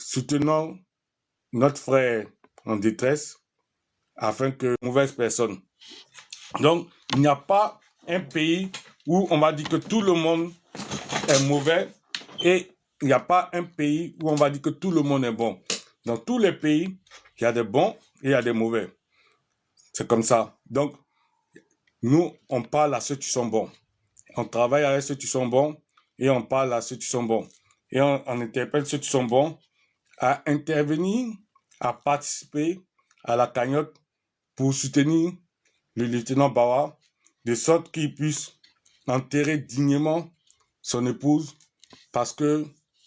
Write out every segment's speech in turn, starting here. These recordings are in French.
soutenons notre frère en détresse afin que mauvaise personne. Donc, il n'y a pas un pays où on va dire que tout le monde est mauvais et il n'y a pas un pays où on va dire que tout le monde est bon. Dans tous les pays, il y a des bons et il y a des mauvais. C'est comme ça. Donc, nous, on parle à ceux qui sont bons. On travaille avec ceux qui sont bons et on parle à ceux qui sont bons. Et on interpelle ceux qui sont bons à intervenir, à participer à la cagnotte pour soutenir le lieutenant Bawa, de sorte qu'il puisse enterrer dignement son épouse, parce que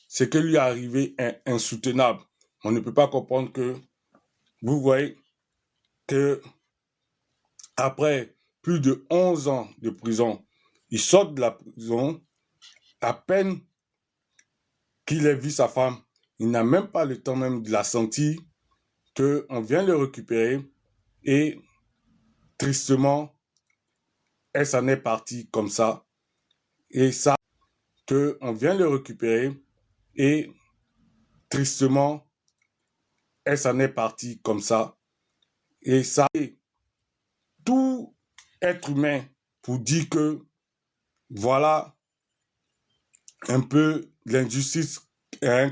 ce qui lui est arrivé est insoutenable. On ne peut pas comprendre que, vous voyez, que après plus de 11 ans de prison, il sort de la prison, à peine qu'il ait vu sa femme, il n'a même pas le temps même de la sentir, qu'on vient le récupérer et tristement, elle s'en est partie comme ça. Et ça, qu'on vient le récupérer et tristement, elle s'en est partie comme ça. Et ça, tout être humain pour dire que voilà un peu l'injustice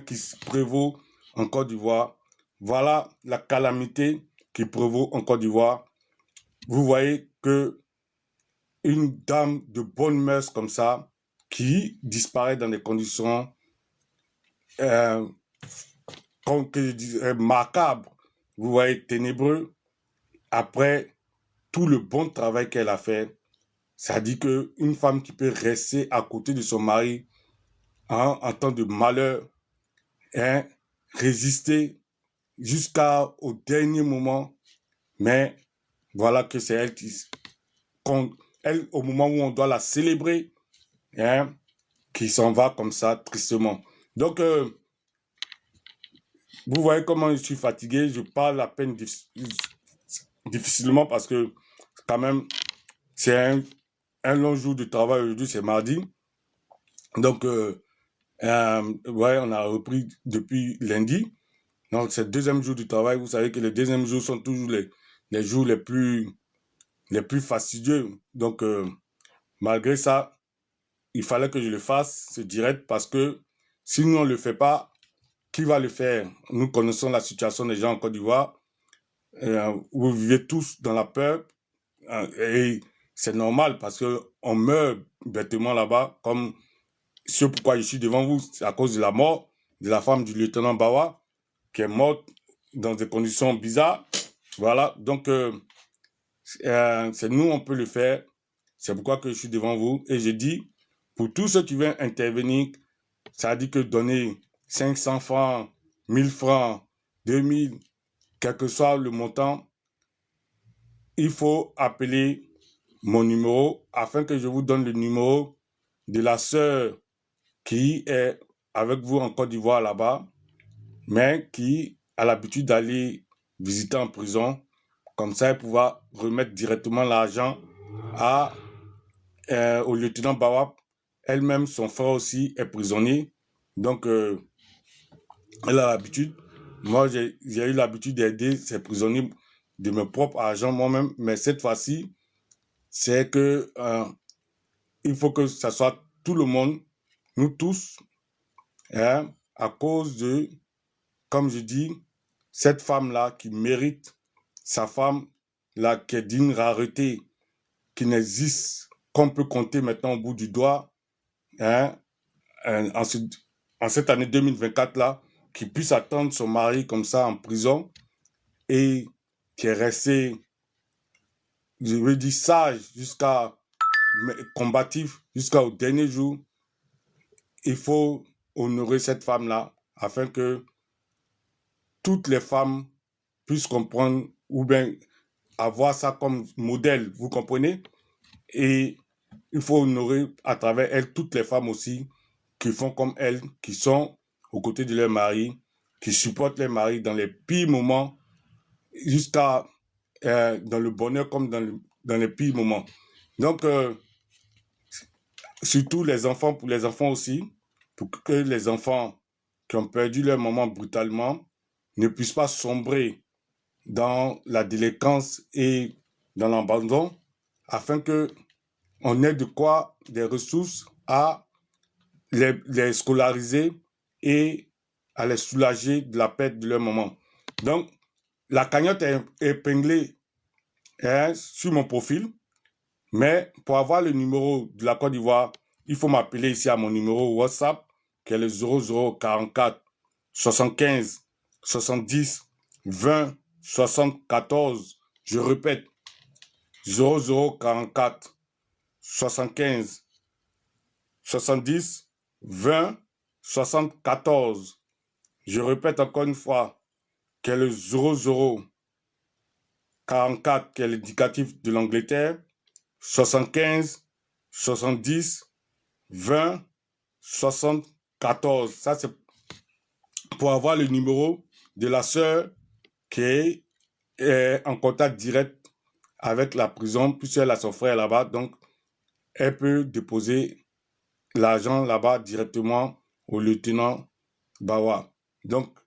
qui prévaut en Côte d'Ivoire. Voilà la calamité qui prévaut en Côte d'Ivoire. Vous voyez que une dame de bonne mœurs comme ça, qui disparaît dans des conditions que je dirais macabres, vous voyez, ténébreux, après tout le bon travail qu'elle a fait. Ça dit qu'une femme qui peut rester à côté de son mari en temps de malheur, résister jusqu'au dernier moment, mais voilà que c'est elle elle, au moment où on doit la célébrer, qui s'en va comme ça, tristement. Donc, vous voyez comment je suis fatigué, je parle à peine difficilement parce que quand même, c'est un long jour de travail aujourd'hui, c'est mardi. Donc, ouais, on a repris depuis lundi. Donc, c'est le deuxième jour du travail. Vous savez que les deuxièmes jours sont toujours les jours les plus fastidieux. Donc, malgré ça, il fallait que je le fasse, ce direct, parce que si nous, on ne le fait pas, qui va le faire? Nous connaissons la situation des gens en Côte d'Ivoire. Vous vivez tous dans la peur. Et c'est normal parce qu'on meurt bêtement là-bas, comme ce pourquoi je suis devant vous, c'est à cause de la mort de la femme du lieutenant Bawa, qui est morte dans des conditions bizarres. Voilà, donc c'est nous, on peut le faire. C'est pourquoi que je suis devant vous. Et je dis, pour tous ceux qui viennent intervenir, ça dit que donner 500 francs, 1000 francs, 2000, quel que soit le montant, il faut appeler mon numéro afin que je vous donne le numéro de la sœur qui est avec vous en Côte d'Ivoire là-bas, mais qui a l'habitude d'aller visiter en prison. Comme ça, elle pourra remettre directement l'argent au lieutenant Bawa. Elle-même, son frère aussi est prisonnier. Donc, elle a l'habitude. Moi, j'ai eu l'habitude d'aider ces prisonniers de mes propres argent moi-même. Mais cette fois-ci, c'est que il faut que ça soit tout le monde, nous tous, à cause de, comme je dis, cette femme-là qui mérite, sa femme-là qui est d'une rareté, qui n'existe, qu'on peut compter maintenant au bout du doigt, en cette année 2024-là, qui puisse attendre son mari comme ça en prison et qui est resté, je veux dire, sage combatif jusqu'au dernier jour. Il faut honorer cette femme-là afin que toutes les femmes puissent comprendre ou bien avoir ça comme modèle, vous comprenez? Et il faut honorer à travers elle toutes les femmes aussi qui font comme elles, qui sont aux côtés de leur mari, qui supportent leur mari dans les pires moments, jusqu'à dans le bonheur comme dans les pires moments. Donc, surtout les enfants, pour les enfants aussi, pour que les enfants qui ont perdu leur maman brutalement ne puissent pas sombrer dans la délinquance et dans l'abandon, afin que on ait de quoi, des ressources à les scolariser et à les soulager de la perte de leur maman. Donc, la cagnotte est épinglée sur mon profil, mais pour avoir le numéro de la Côte d'Ivoire, il faut m'appeler ici à mon numéro WhatsApp, qui est le 0044 75 70 20 74. Je répète, 0044 75 70 20 74. Je répète encore une fois, qui est le 0044, qui est l'indicatif de l'Angleterre, 75 70 20 74. Ça, c'est pour avoir le numéro de la sœur qui est en contact direct avec la prison, puisqu'elle a son frère là-bas. Donc, elle peut déposer l'argent là-bas directement au lieutenant Bawa. Donc,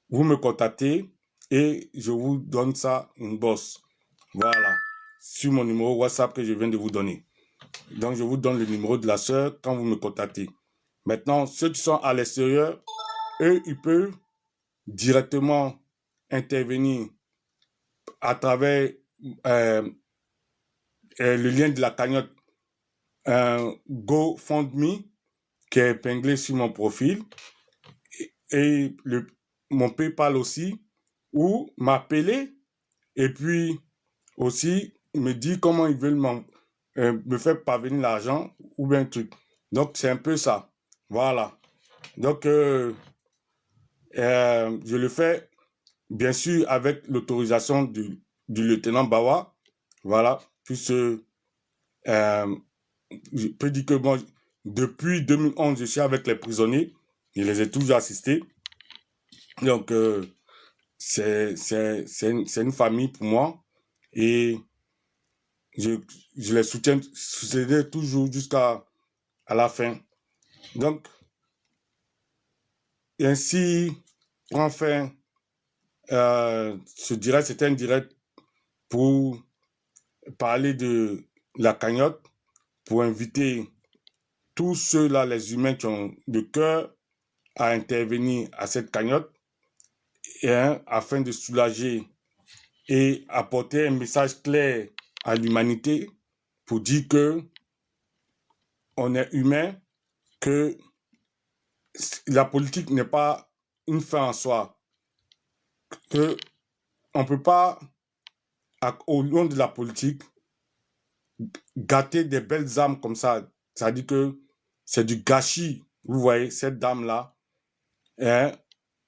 vous me contactez et je vous donne ça une bosse. Voilà, sur mon numéro WhatsApp que je viens de vous donner. Donc, je vous donne le numéro de la sœur quand vous me contactez. Maintenant, ceux qui sont à l'extérieur, eux, ils peuvent directement intervenir à travers le lien de la cagnotte GoFundMe qui est épinglé sur mon profil et mon PayPal aussi, ou m'appeler et puis aussi me dire comment ils veulent me faire parvenir l'argent ou bien un truc. Donc, c'est un peu ça. Voilà. Donc, je le fais, bien sûr, avec l'autorisation du lieutenant Bawa. Voilà. Puisque, je peux dire que moi, depuis 2011, je suis avec les prisonniers. Je les ai toujours assistés. Donc, c'est une famille pour moi. Et je les soutiens toujours jusqu'à la fin. Donc, ainsi, prend fin ce direct. C'était un direct pour parler de la cagnotte, pour inviter tous ceux-là, les humains qui ont le cœur à intervenir à cette cagnotte, afin de soulager et apporter un message clair à l'humanité pour dire que on est humain, que la politique n'est pas une fin en soi, que on peut pas, au long de la politique, gâter des belles âmes comme ça. Ça dit que c'est du gâchis. Vous voyez, cette dame-là,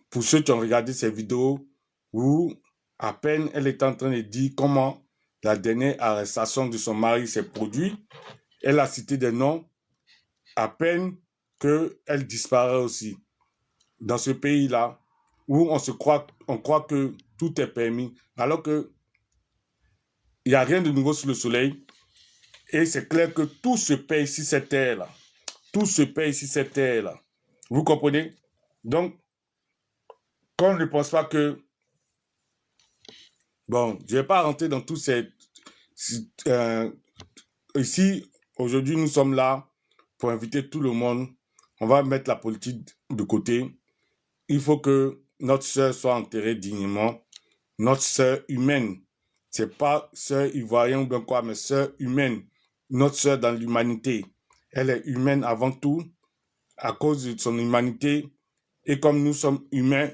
pour ceux qui ont regardé ces vidéos, où à peine elle est en train de dire comment la dernière arrestation de son mari s'est produite, elle a cité des noms, à peine qu'elle disparaît aussi. Dans ce pays-là, où on croit que tout est permis, alors que il n'y a rien de nouveau sous le soleil. Et c'est clair que tout se paye ici, cette terre-là. Tout se paye ici, cette terre-là. Vous comprenez? Donc, qu'on ne pense pas que... Bon, je ne vais pas rentrer dans tous ces... ici, aujourd'hui, nous sommes là pour inviter tout le monde. On va mettre la politique de côté. Il faut que notre sœur soit enterrée dignement. Notre sœur humaine. C'est pas sœur ivoirienne ou bien quoi, mais sœur humaine. Notre sœur dans l'humanité. Elle est humaine avant tout, à cause de son humanité. Et comme nous sommes humains,